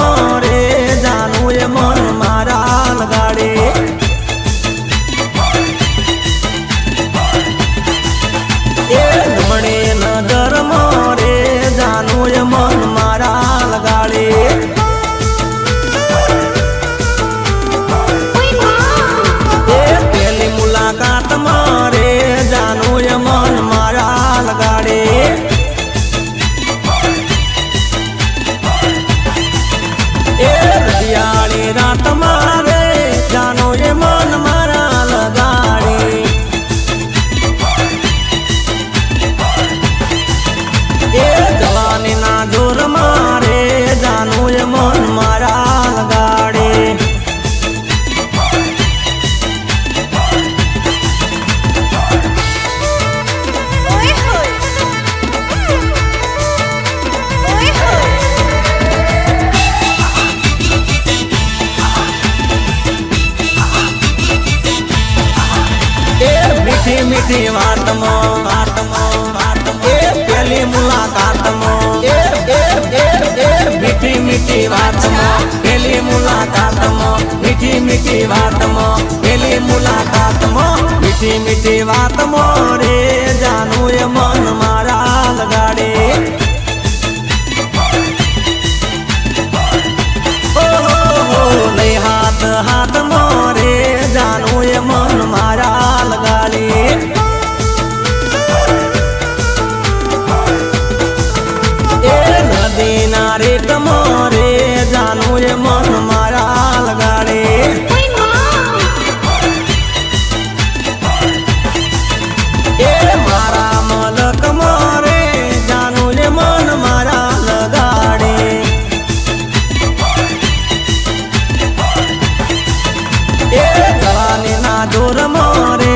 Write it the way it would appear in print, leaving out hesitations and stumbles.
મોરે જાનું એ મન મારા લગાડે એ ગમણે નજર મોરે જાનું એ મન મારા લગાડે એ પેલી મુલાકાત મારે જાનું એ મન મારા લગાડે એ રતિયાળી રાત મારે જાનો એ મન મારા લગાડે એ જવાની ના જોર મારે જાનો એ મન મારા લગાડે मीठी मीठी वातमों ए पहली मुलाकातमों ए मीठी मीठी वातमों पहली मुलाकातमों मीठी मीठी वातमों पहली मुलाकातमों मीठी मीठी वातमों रे जानू ये मन मारा लगाड़े ओ ले हाथ हाथ मोरे जानू ये मन मारा लगाड़े नदी नारे तमोरे जानू ये मन मारा लगाड़े ए मारा मलक मोरे जानू ये मन मारा लगाड़े ए जवानी ना जोर मोरे